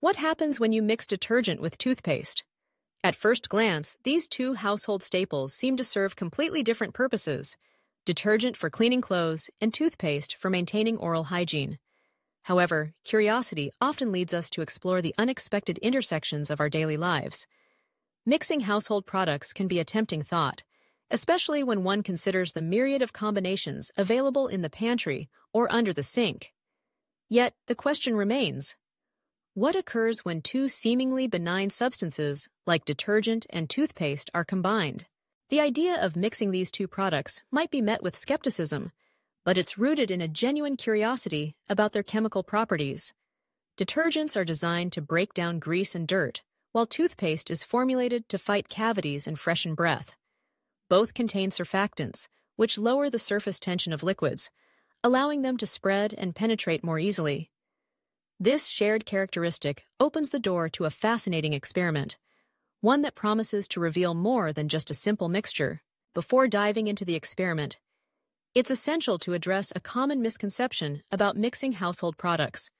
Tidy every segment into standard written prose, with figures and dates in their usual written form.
What happens when you mix detergent with toothpaste? At first glance, these two household staples seem to serve completely different purposes: detergent for cleaning clothes and toothpaste for maintaining oral hygiene. However, curiosity often leads us to explore the unexpected intersections of our daily lives. Mixing household products can be a tempting thought, especially when one considers the myriad of combinations available in the pantry or under the sink. Yet, the question remains: what occurs when two seemingly benign substances, like detergent and toothpaste, are combined? The idea of mixing these two products might be met with skepticism, but it's rooted in a genuine curiosity about their chemical properties. Detergents are designed to break down grease and dirt, while toothpaste is formulated to fight cavities and freshen breath. Both contain surfactants, which lower the surface tension of liquids, allowing them to spread and penetrate more easily. This shared characteristic opens the door to a fascinating experiment, one that promises to reveal more than just a simple mixture. Before diving into the experiment, it's essential to address a common misconception about mixing household products.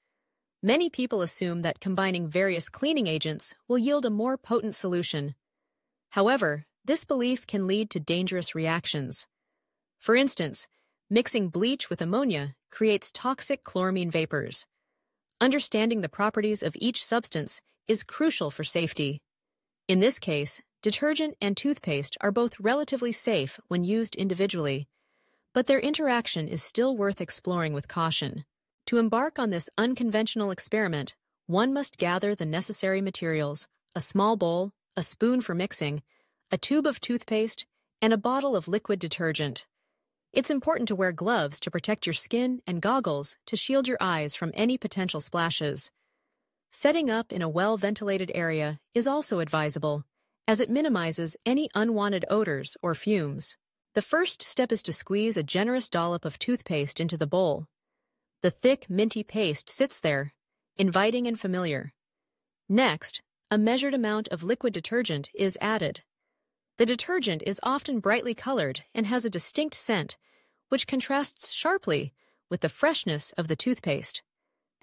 Many people assume that combining various cleaning agents will yield a more potent solution. However, this belief can lead to dangerous reactions. For instance, mixing bleach with ammonia creates toxic chloramine vapors. Understanding the properties of each substance is crucial for safety. In this case, detergent and toothpaste are both relatively safe when used individually, but their interaction is still worth exploring with caution. To embark on this unconventional experiment, one must gather the necessary materials: a small bowl, a spoon for mixing, a tube of toothpaste, and a bottle of liquid detergent. It's important to wear gloves to protect your skin and goggles to shield your eyes from any potential splashes. Setting up in a well-ventilated area is also advisable, as it minimizes any unwanted odors or fumes. The first step is to squeeze a generous dollop of toothpaste into the bowl. The thick, minty paste sits there, inviting and familiar. Next, a measured amount of liquid detergent is added. The detergent is often brightly colored and has a distinct scent, which contrasts sharply with the freshness of the toothpaste.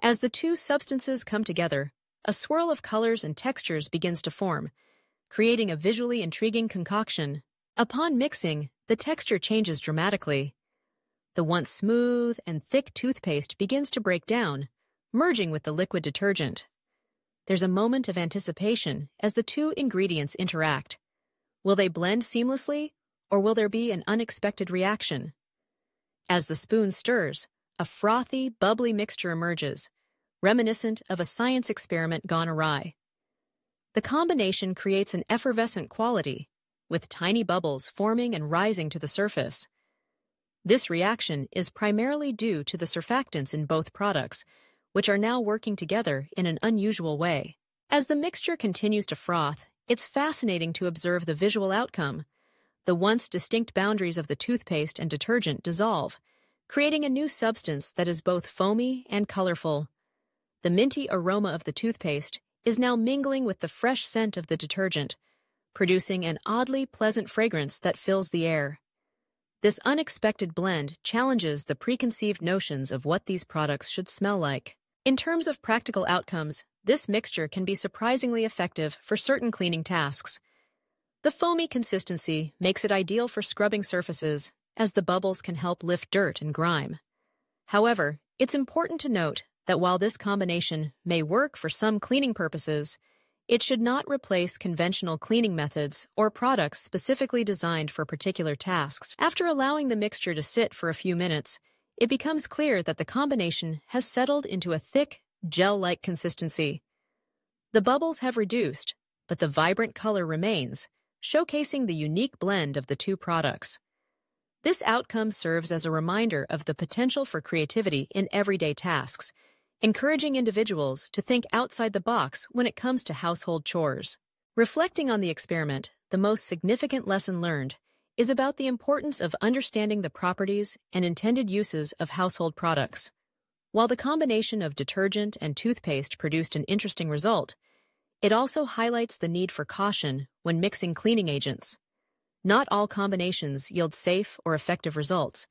As the two substances come together, a swirl of colors and textures begins to form, creating a visually intriguing concoction. Upon mixing, the texture changes dramatically. The once smooth and thick toothpaste begins to break down, merging with the liquid detergent. There's a moment of anticipation as the two ingredients interact. Will they blend seamlessly, or will there be an unexpected reaction? As the spoon stirs, a frothy, bubbly mixture emerges, reminiscent of a science experiment gone awry. The combination creates an effervescent quality, with tiny bubbles forming and rising to the surface. This reaction is primarily due to the surfactants in both products, which are now working together in an unusual way. As the mixture continues to froth, it's fascinating to observe the visual outcome. The once distinct boundaries of the toothpaste and detergent dissolve, creating a new substance that is both foamy and colorful. The minty aroma of the toothpaste is now mingling with the fresh scent of the detergent, producing an oddly pleasant fragrance that fills the air. This unexpected blend challenges the preconceived notions of what these products should smell like. In terms of practical outcomes, this mixture can be surprisingly effective for certain cleaning tasks. The foamy consistency makes it ideal for scrubbing surfaces, as the bubbles can help lift dirt and grime. However, it's important to note that while this combination may work for some cleaning purposes, it should not replace conventional cleaning methods or products specifically designed for particular tasks. After allowing the mixture to sit for a few minutes, it becomes clear that the combination has settled into a thick, gel-like consistency. The bubbles have reduced, but the vibrant color remains, showcasing the unique blend of the two products. This outcome serves as a reminder of the potential for creativity in everyday tasks, encouraging individuals to think outside the box when it comes to household chores. Reflecting on the experiment, the most significant lesson learned is about the importance of understanding the properties and intended uses of household products. While the combination of detergent and toothpaste produced an interesting result, it also highlights the need for caution when mixing cleaning agents. Not all combinations yield safe or effective results,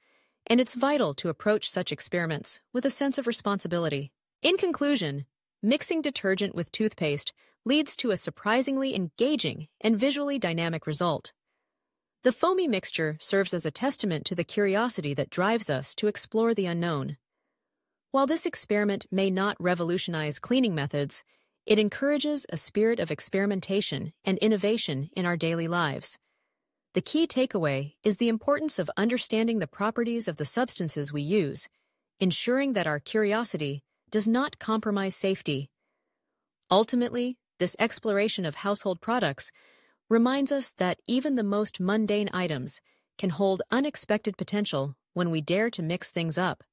and it's vital to approach such experiments with a sense of responsibility. In conclusion, mixing detergent with toothpaste leads to a surprisingly engaging and visually dynamic result. The foamy mixture serves as a testament to the curiosity that drives us to explore the unknown. While this experiment may not revolutionize cleaning methods, it encourages a spirit of experimentation and innovation in our daily lives. The key takeaway is the importance of understanding the properties of the substances we use, ensuring that our curiosity does not compromise safety. Ultimately, this exploration of household products reminds us that even the most mundane items can hold unexpected potential when we dare to mix things up.